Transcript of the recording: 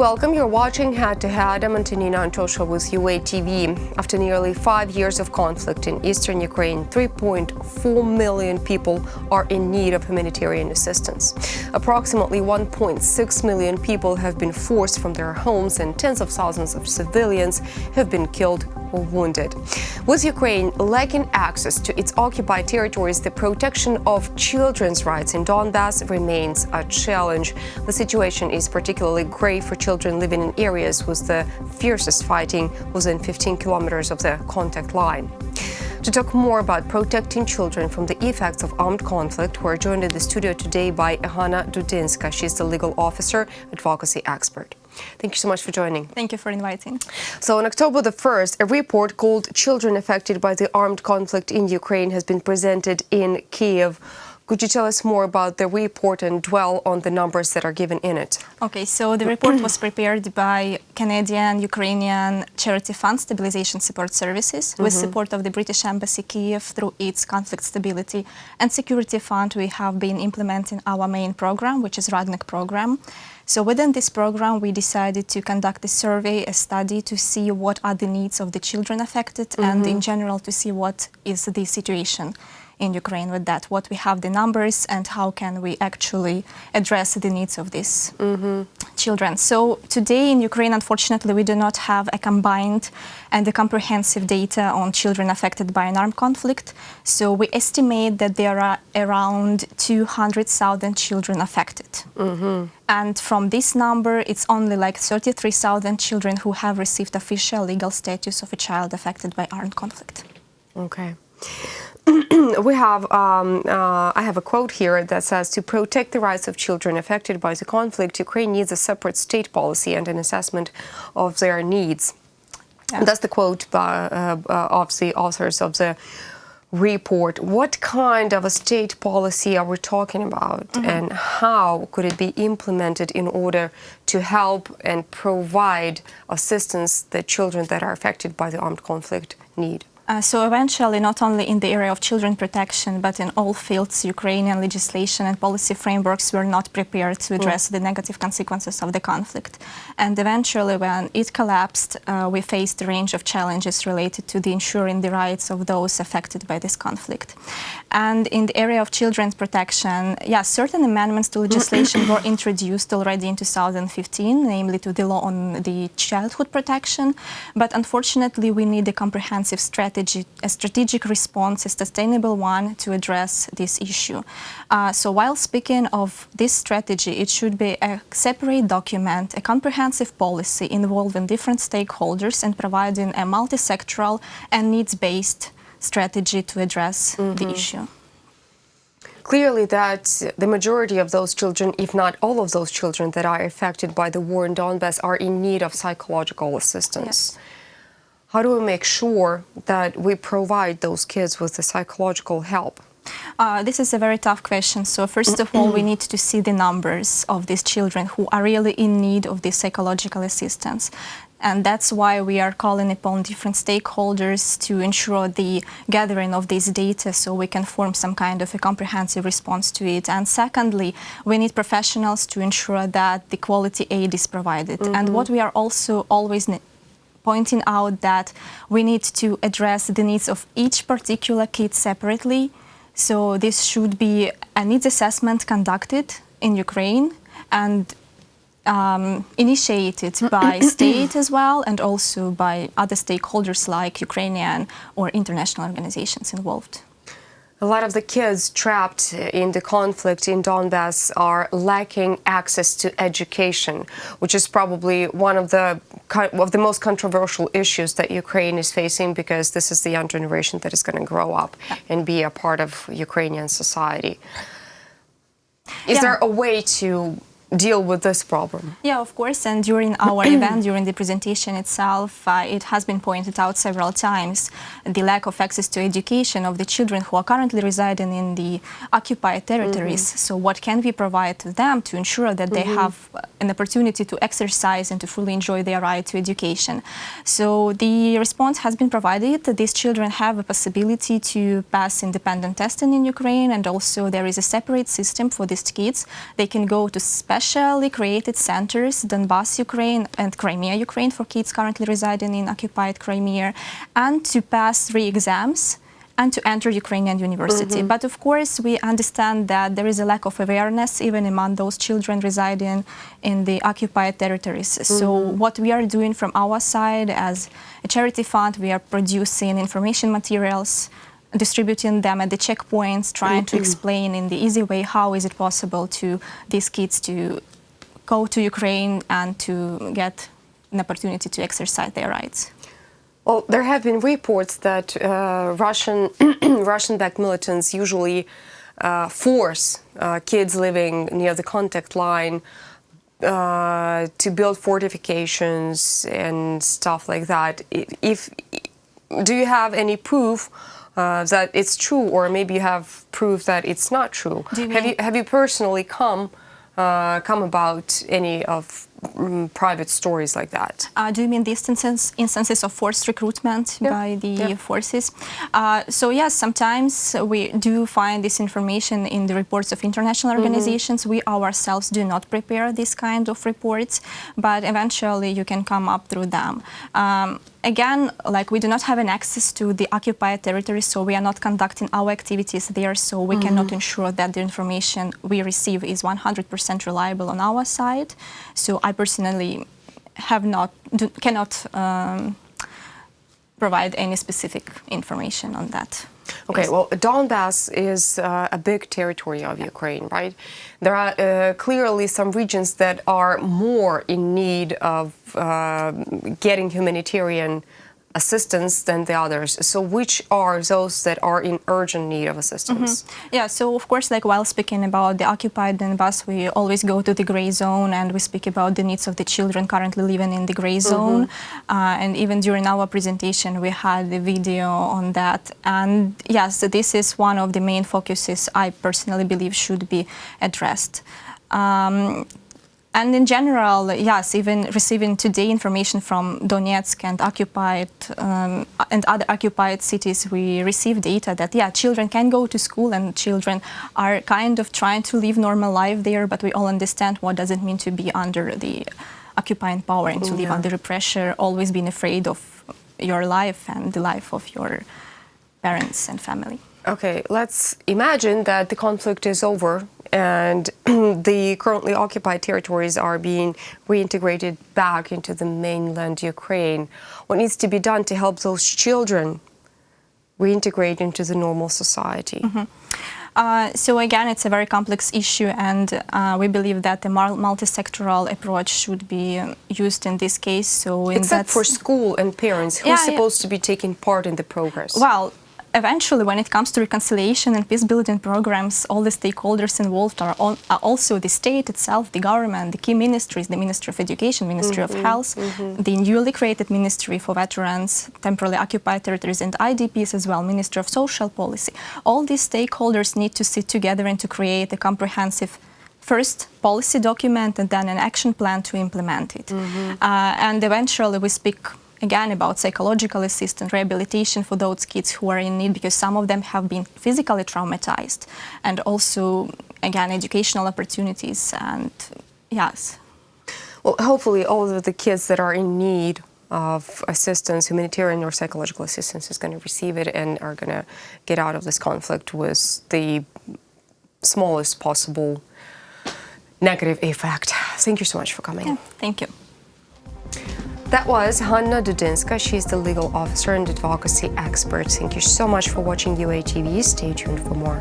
welcome. You're watching Head to Head. I'm Antonina Antosha with UATV. After nearly 5 years of conflict in eastern Ukraine, 3.4 million people are in need of humanitarian assistance. Approximately 1.6 million people have been forced from their homes, and tens of thousands of civilians have been killed or wounded. With Ukraine lacking access to its occupied territories, the protection of children's rights in Donbas remains a challenge. The situation is particularly grave for children living in areas with the fiercest fighting within 15 kilometers of the contact line. To talk more about protecting children from the effects of armed conflict, we're joined in the studio today by Ganna Dudinska. She's the legal officer, Advocacy Expert. Thank you so much for joining. Thank you for inviting. So on October the 1st, a report called Children Affected by the Armed Conflict in Ukraine has been presented in Kiev. Could you tell us more about the report and dwell on the numbers that are given in it? Okay, so the report was prepared by Canadian Ukrainian Charity Fund Stabilization Support Services with support of the British Embassy Kiev through its Conflict Stability and Security Fund. We have been implementing our main program, which is Radnik program. So within this program, we decided to conduct a survey, a study to see what are the needs of the children affected and in general to see what is the situation in Ukraine with that, what we have the numbers and how can we actually address the needs of these children. So today in Ukraine, unfortunately, we do not have a combined and a comprehensive data on children affected by an armed conflict. So we estimate that there are around 200,000 children affected. And from this number, it's only like 33,000 children who have received official legal status of a child affected by armed conflict. Okay. I have a quote here that says, to protect the rights of children affected by the conflict, Ukraine needs a separate state policy and an assessment of their needs. Yeah. That's the quote of the authors of the report. What kind of a state policy are we talking about, and how could it be implemented in order to help and provide assistance that children that are affected by the armed conflict need? So eventually, not only in the area of children protection, but in all fields, Ukrainian legislation and policy frameworks were not prepared to address the negative consequences of the conflict. And eventually, when it collapsed, we faced a range of challenges related to the ensuring the rights of those affected by this conflict. And in the area of children's protection, certain amendments to legislation were introduced already in 2015, namely to the law on the childhood protection. But unfortunately, we need a comprehensive strategy, a strategic response, a sustainable one to address this issue. So while speaking of this strategy, it should be a separate document, a comprehensive policy involving different stakeholders and providing a multi-sectoral and needs-based strategy to address the issue. Clearly that the majority of those children, if not all of those children that are affected by the war in Donbas, are in need of psychological assistance. Yes. How do we make sure that we provide those kids with the psychological help? This is a very tough question. So first of all, we need to see the numbers of these children who are really in need of this psychological assistance. And that's why we are calling upon different stakeholders to ensure the gathering of this data so we can form some kind of a comprehensive response to it. And secondly, we need professionals to ensure that the quality aid is provided. And what we are also always pointing out that we need to address the needs of each particular kid separately. So this should be a needs assessment conducted in Ukraine and initiated by state as well, and also by other stakeholders like Ukrainian or international organizations involved. A lot of the kids trapped in the conflict in Donbas are lacking access to education, which is probably one of the most controversial issues that Ukraine is facing, because this is the young generation that is going to grow up and be a part of Ukrainian society. Is there a way to deal with this problem? Yeah, of course. And during our event, during the presentation itself, it has been pointed out several times the lack of access to education of the children who are currently residing in the occupied territories. So what can we provide to them to ensure that they have an opportunity to exercise and to fully enjoy their right to education? So the response has been provided. These children have a possibility to pass independent testing in Ukraine, and also there is a separate system for these kids. They can go to special specially created centers, Donbas, Ukraine, and Crimea, Ukraine, for kids currently residing in occupied Crimea, and to pass 3 exams and to enter Ukrainian university. But of course, we understand that there is a lack of awareness even among those children residing in the occupied territories. So what we are doing from our side as a charity fund, we are producing information materials, distributing them at the checkpoints, trying to explain in the easy way how is it possible to these kids to go to Ukraine and to get an opportunity to exercise their rights. Well, there have been reports that Russian-backed militants usually force kids living near the contact line to build fortifications and stuff like that. Do you have any proof that it's true, or maybe you have proof that it's not true? Have you personally come about any of private stories like that? Do you mean these instances of forced recruitment by the forces? So yes, sometimes we do find this information in the reports of international organizations. We ourselves do not prepare this kind of reports, but eventually you can come up through them. Again, like, we do not have an access to the occupied territory, so we are not conducting our activities there, so we cannot ensure that the information we receive is 100% reliable on our side. So I personally cannot provide any specific information on that. Okay, well, Donbas is a big territory of Ukraine, right? There are clearly some regions that are more in need of getting humanitarian assistance than the others. So which are those that are in urgent need of assistance? Yeah, so of course, like, while speaking about the occupied Donbas, we always go to the gray zone and we speak about the needs of the children currently living in the gray zone. And even during our presentation, we had a video on that. And yes, this is one of the main focuses I personally believe should be addressed. And in general, yes, even receiving today information from Donetsk and occupied and other occupied cities, we receive data that, yeah, children can go to school and children are kind of trying to live normal life there, but we all understand what does it mean to be under the occupying power and to live under pressure, always being afraid of your life and the life of your parents and family. Okay, let's imagine that the conflict is over and the currently occupied territories are being reintegrated back into the mainland Ukraine. What needs to be done to help those children reintegrate into the normal society? So again, it's a very complex issue, and we believe that a multi-sectoral approach should be used in this case. So except for school and parents, who's supposed to be taking part in the progress? Well, eventually, when it comes to reconciliation and peace-building programs, all the stakeholders involved are also the state itself, the government, the key ministries, the Ministry of Education, Ministry of Health, the newly created Ministry for Veterans, Temporarily Occupied Territories and IDPs as well, Ministry of Social Policy. All these stakeholders need to sit together and to create a comprehensive first policy document and then an action plan to implement it. And eventually we speak again about psychological assistance, rehabilitation for those kids who are in need, because some of them have been physically traumatized, and also, again, educational opportunities, and yes. Well, hopefully all of the kids that are in need of assistance, humanitarian or psychological assistance, is going to receive it and are going to get out of this conflict with the smallest possible negative effect. Thank you so much for coming. Yeah, thank you. That was Ganna Dudinska. She's the legal officer and advocacy expert. Thank you so much for watching UATV. Stay tuned for more.